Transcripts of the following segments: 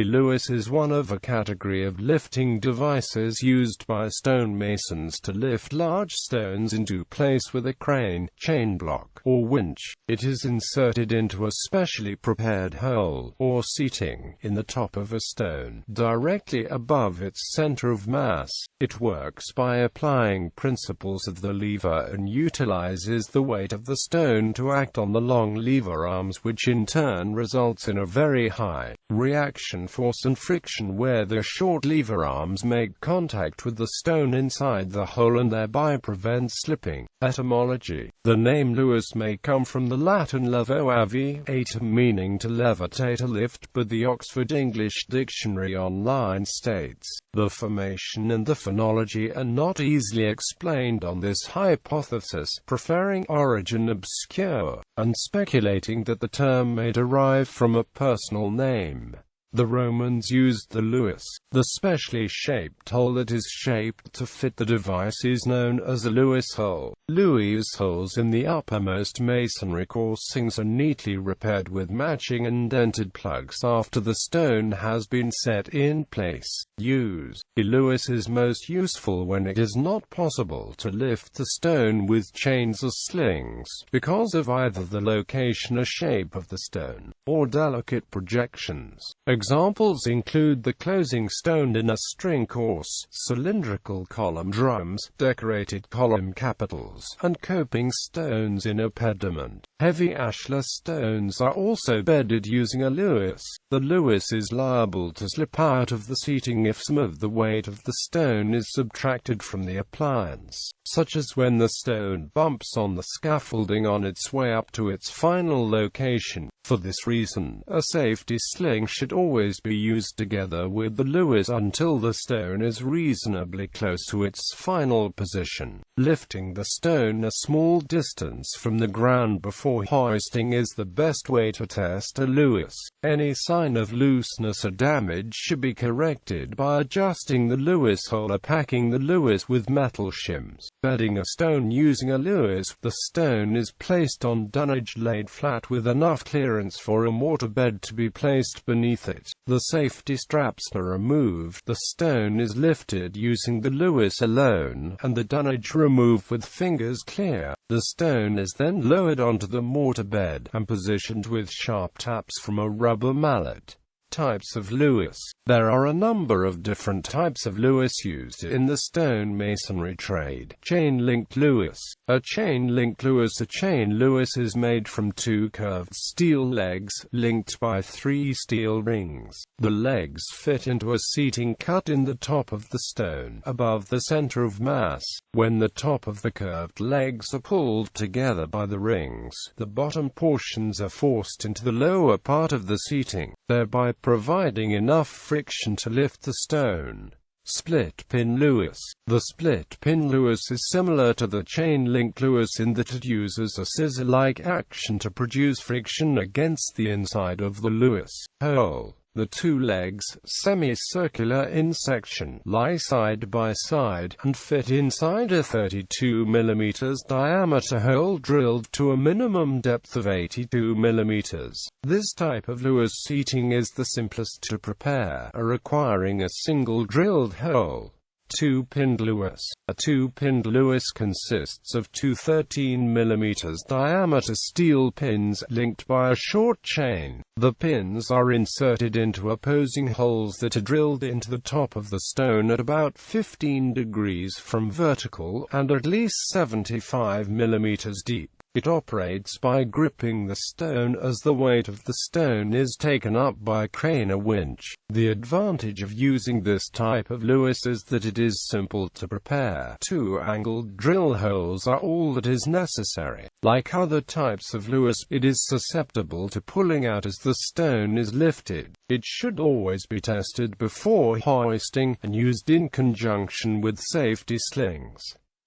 Lewis is one of a category of lifting devices used by stonemasons to lift large stones into place with a crane, chain block, or winch. It is inserted into a specially prepared hole, or seating, in the top of a stone, directly above its center of mass. It works by applying principles of the lever and utilizes the weight of the stone to act on the long lever arms, which in turn results in a very high reaction force and friction where the short lever arms make contact with the stone inside the hole and thereby prevent slipping. Etymology: the name Lewis may come from the Latin levo aviatum, meaning to levitate or lift, but the Oxford English Dictionary online states, the formation and the phonology are not easily explained on this hypothesis, preferring origin obscure, and speculating that the term may derive from a personal name. The Romans used the Lewis. The specially shaped hole that is shaped to fit the device is known as a Lewis hole. Lewis holes in the uppermost masonry coursings are neatly repaired with matching indented plugs after the stone has been set in place. Use: a Lewis is most useful when it is not possible to lift the stone with chains or slings, because of either the location or shape of the stone, or delicate projections. Examples include the closing stone in a string course, cylindrical column drums, decorated column capitals, and coping stones in a pediment. Heavy ashlar stones are also bedded using a Lewis. The Lewis is liable to slip out of the seating if some of the weight of the stone is subtracted from the appliance, such as when the stone bumps on the scaffolding on its way up to its final location. For this reason, a safety sling should always be used together with the Lewis until the stone is reasonably close to its final position. Lifting the stone a small distance from the ground before hoisting is the best way to test a Lewis. Any sign of looseness or damage should be corrected by adjusting the Lewis hole or packing the Lewis with metal shims. Bedding a stone using a Lewis: the stone is placed on dunnage laid flat with enough clearance for a mortar bed to be placed beneath it. The safety straps are removed, the stone is lifted using the Lewis alone, and the dunnage removed with fingers clear. The stone is then lowered onto the mortar bed, and positioned with sharp taps from a rubber mallet. Types of Lewis. There are a number of different types of Lewis used in the stone masonry trade. Chain-linked Lewis. A chain-linked Lewis. A chain Lewis is made from two curved steel legs, linked by 3 steel rings. The legs fit into a seating cut in the top of the stone, above the center of mass. When the top of the curved legs are pulled together by the rings, the bottom portions are forced into the lower part of the seating, thereby providing enough friction to lift the stone. Split-pin Lewis. The split-pin Lewis is similar to the chain-linked Lewis in that it uses a scissor-like action to produce friction against the inside of the Lewis hole. The two legs, semicircular in section, lie side by side, and fit inside a 32 mm diameter hole drilled to a minimum depth of 82 mm. This type of Lewis seating is the simplest to prepare, requiring a single drilled hole. Two-pinned Lewis. A two-pinned Lewis consists of two 13 mm diameter steel pins, linked by a short chain. The pins are inserted into opposing holes that are drilled into the top of the stone at about 15 degrees from vertical, and at least 75 mm deep. It operates by gripping the stone as the weight of the stone is taken up by a crane or winch. The advantage of using this type of Lewis is that it is simple to prepare. Two angled drill holes are all that is necessary. Like other types of Lewis, it is susceptible to pulling out as the stone is lifted. It should always be tested before hoisting, and used in conjunction with safety slings.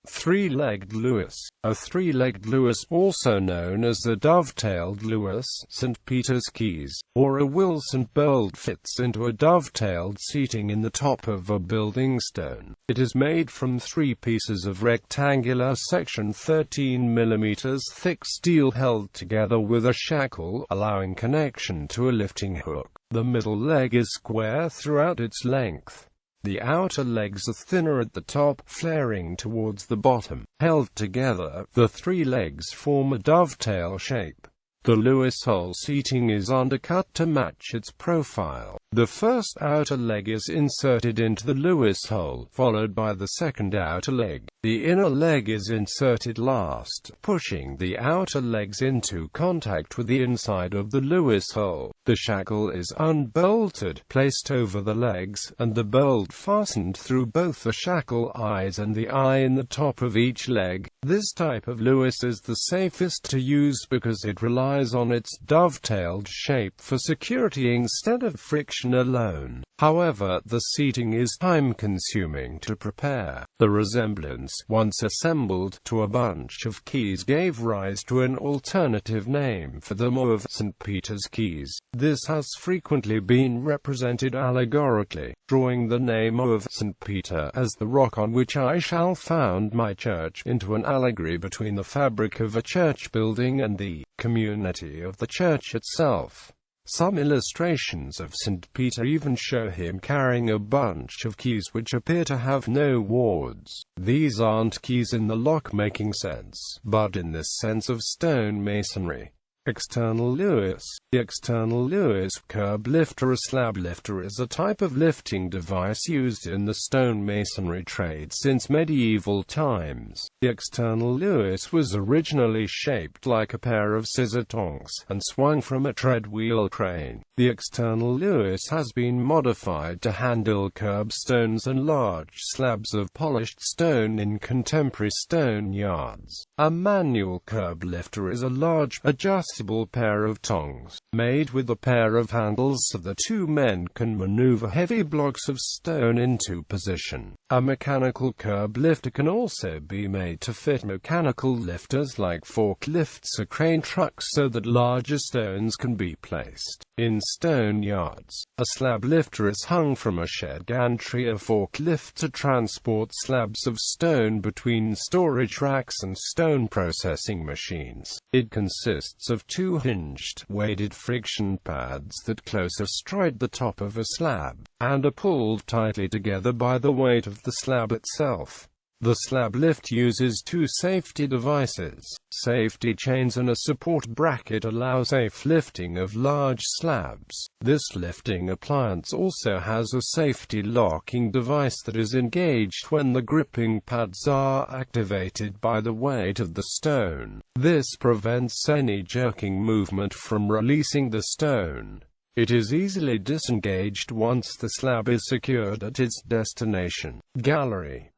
Three-legged Lewis. A three-legged Lewis, also known as a dovetailed Lewis, St. Peter's keys, or a Wilson bolt, fits into a dovetailed seating in the top of a building stone. It is made from 3 pieces of rectangular section 13 mm thick steel held together with a shackle, allowing connection to a lifting hook. The middle leg is square throughout its length. The outer legs are thinner at the top, flaring towards the bottom. Held together, the three legs form a dovetail shape. The Lewis hole seating is undercut to match its profile. The first outer leg is inserted into the Lewis hole, followed by the second outer leg. The inner leg is inserted last, pushing the outer legs into contact with the inside of the Lewis hole. The shackle is unbolted, placed over the legs, and the bolt fastened through both the shackle eyes and the eye in the top of each leg. This type of Lewis is the safest to use because it relies on its dovetailed shape for security instead of friction alone. However, the seating is time-consuming to prepare. The resemblance, once assembled, to a bunch of keys gave rise to an alternative name for them of St. Peter's keys. This has frequently been represented allegorically, drawing the name of St. Peter as the rock on which I shall found my church, into an allegory between the fabric of a church building and the community of the church itself. Some illustrations of St. Peter even show him carrying a bunch of keys which appear to have no wards. These aren't keys in the lock-making sense, but in this sense of stonemasonry. External Lewis. The external Lewis curb lifter. A slab lifter is a type of lifting device used in the stonemasonry trade since medieval times. The external Lewis was originally shaped like a pair of scissor tongs, and swung from a treadwheel crane. The external Lewis has been modified to handle curbstones and large slabs of polished stone in contemporary stone yards. A manual curb lifter is a large, adjustable pair of tongs, made with a pair of handles so the two men can maneuver heavy blocks of stone into position. A mechanical curb lifter can also be made to fit mechanical lifters like forklifts or crane trucks so that larger stones can be placed in stone yards. A slab lifter is hung from a shed gantry or forklift to transport slabs of stone between storage racks and stone processing machines. It consists of two hinged, weighted friction pads that close astride the top of a slab, and are pulled tightly together by the weight of the slab itself. The slab lift uses two safety devices. Safety chains and a support bracket allow safe lifting of large slabs. This lifting appliance also has a safety locking device that is engaged when the gripping pads are activated by the weight of the stone. This prevents any jerking movement from releasing the stone. It is easily disengaged once the slab is secured at its destination. Gallery.